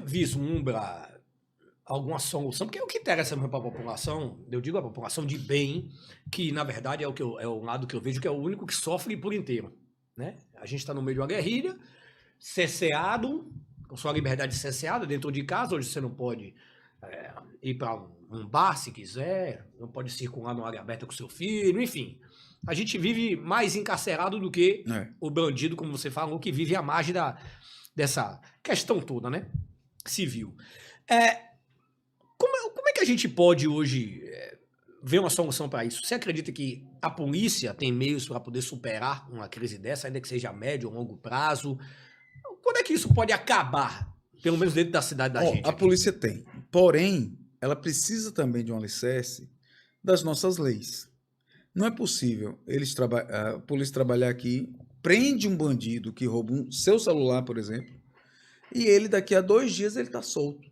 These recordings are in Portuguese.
vislumbra alguma solução? Porque o que interessa para a população, eu digo a população de bem, que na verdade é o lado que eu vejo que é o único que sofre por inteiro, né? A gente está no meio de uma guerrilha, cerceado, com sua liberdade cerceada dentro de casa, hoje você não pode ir para um bar se quiser, não pode circular numa área aberta com seu filho, enfim. A gente vive mais encarcerado do que o bandido, como você falou, que vive à margem dessa questão toda, né? Civil. Como é que a gente pode hoje ver uma solução para isso? Você acredita que a polícia tem meios para poder superar uma crise dessa, ainda que seja a médio ou longo prazo? Quando é que isso pode acabar, pelo menos dentro da cidade da gente? A polícia tem, porém, ela precisa também de um alicerce das nossas leis. Não é possível a polícia trabalhar aqui, prende um bandido que rouba seu celular, por exemplo, e ele daqui a 2 dias ele está solto.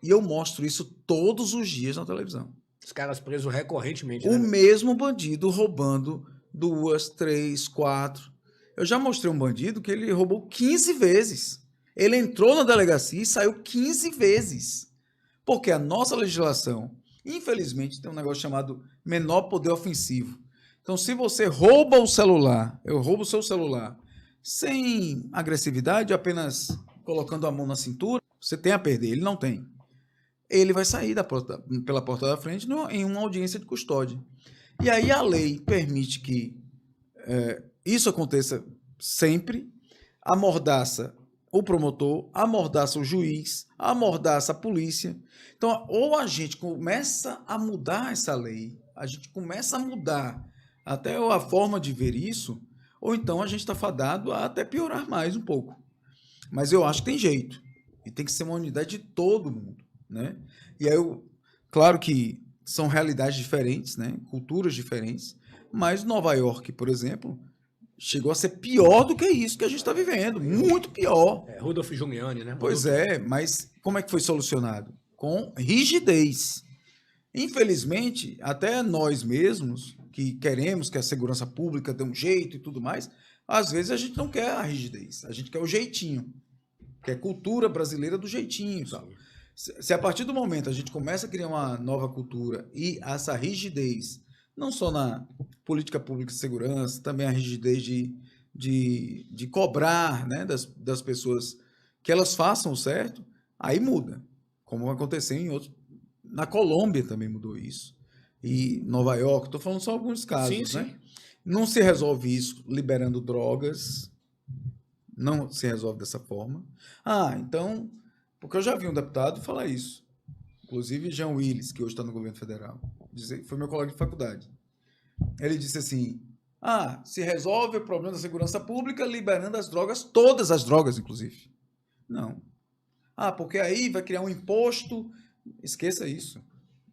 E eu mostro isso todos os dias na televisão. Os caras presos recorrentemente. O mesmo bandido roubando 2, 3, 4. Eu já mostrei um bandido que ele roubou 15 vezes. Ele entrou na delegacia e saiu 15 vezes. Porque a nossa legislação, infelizmente, tem um negócio chamado menor poder ofensivo. Então, se você rouba o celular, eu roubo o seu celular, sem agressividade, apenas colocando a mão na cintura, você tem a perder, ele não tem. Ele vai sair pela porta da frente em uma audiência de custódia. E aí a lei permite que isso aconteça sempre, amordaça o promotor, amordaça o juiz, amordaça a polícia. Então, ou a gente começa a mudar essa lei, a gente começa a mudar até a forma de ver isso, ou então a gente está fadado a até piorar mais um pouco. Mas eu acho que tem jeito. E tem que ser uma unidade de todo mundo, né? E aí, claro que são realidades diferentes, né? Culturas diferentes, mas Nova York, por exemplo, chegou a ser pior do que isso que a gente está vivendo. Muito pior. Rudolph Giuliani, né? Pois é, mas como é que foi solucionado? Com rigidez. Infelizmente, até nós mesmos, que queremos que a segurança pública dê um jeito e tudo mais, às vezes a gente não quer a rigidez, a gente quer o jeitinho, que é cultura brasileira do jeitinho. Sabe? Se a partir do momento a gente começa a criar uma nova cultura e essa rigidez, não só na política pública de segurança, também a rigidez de cobrar, né, das pessoas que elas façam o certo, aí muda. Como aconteceu em outros. Na Colômbia também mudou isso. E Nova York, estou falando só alguns casos, sim. né? Não se resolve isso liberando drogas, não se resolve dessa forma. Então, porque eu já vi um deputado falar isso, inclusive Jean Willis, que hoje está no governo federal, foi meu colega de faculdade. Ele disse assim, se resolve o problema da segurança pública liberando as drogas, todas as drogas, inclusive. Não. Porque aí vai criar um imposto. Esqueça isso.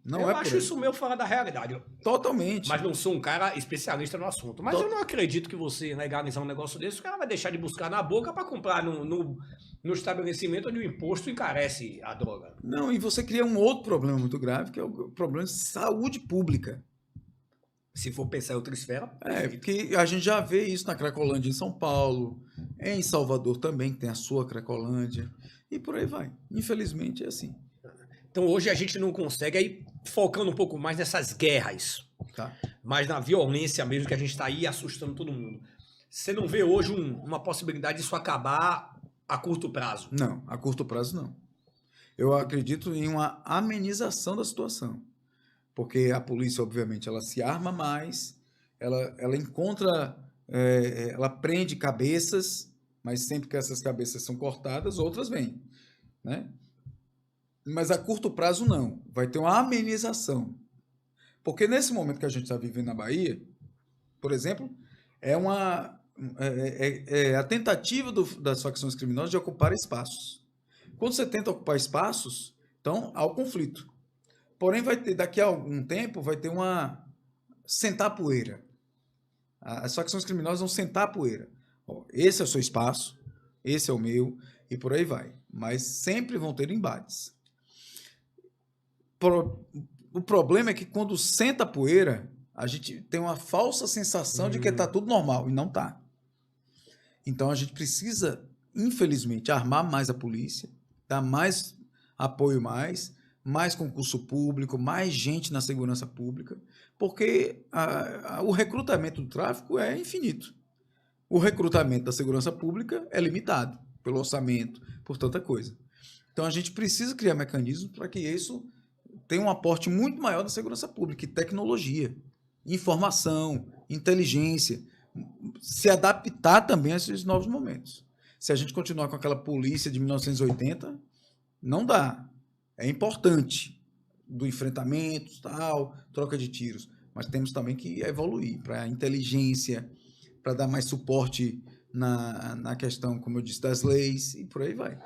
Eu acho isso meio fora da realidade. Totalmente. Mas não sou um cara especialista no assunto. Mas eu não acredito que você legalizar um negócio desse, o cara vai deixar de buscar na boca para comprar no estabelecimento onde o imposto encarece a droga. Não, e você cria um outro problema muito grave, que é o problema de saúde pública. Se for pensar em outra esfera. Porque a gente já vê isso na Cracolândia em São Paulo, em Salvador também, que tem a sua Cracolândia, e por aí vai. Infelizmente é assim. Então hoje a gente não consegue, aí focando um pouco mais nessas guerras, mais na violência mesmo, que a gente está aí assustando todo mundo. Você não vê hoje uma possibilidade disso acabar a curto prazo? Não, a curto prazo não. Eu acredito em uma amenização da situação, porque a polícia, obviamente, ela se arma mais, ela encontra, ela prende cabeças, mas sempre que essas cabeças são cortadas, outras vêm, né? Mas a curto prazo não, vai ter uma amenização. Porque nesse momento que a gente está vivendo na Bahia, por exemplo, é a tentativa das facções criminosas de ocupar espaços. Quando você tenta ocupar espaços, então há o conflito. Porém, daqui a algum tempo, vai ter sentar a poeira. As facções criminosas vão sentar a poeira. Esse é o seu espaço, esse é o meu, e por aí vai. Mas sempre vão ter embates. O problema é que quando senta a poeira, a gente tem uma falsa sensação de que está tudo normal, e não está. Então a gente precisa, infelizmente, armar mais a polícia, dar mais apoio mais concurso público, mais gente na segurança pública, porque o recrutamento do tráfico é infinito. O recrutamento da segurança pública é limitado pelo orçamento, por tanta coisa. Então, a gente precisa criar mecanismos para que isso tenha um aporte muito maior da segurança pública, e tecnologia, informação, inteligência, se adaptar também a esses novos momentos. Se a gente continuar com aquela polícia de 1980, não dá. É importante do enfrentamento, tal, troca de tiros, mas temos também que evoluir para a inteligência, para dar mais suporte na questão, como eu disse, das leis e por aí vai.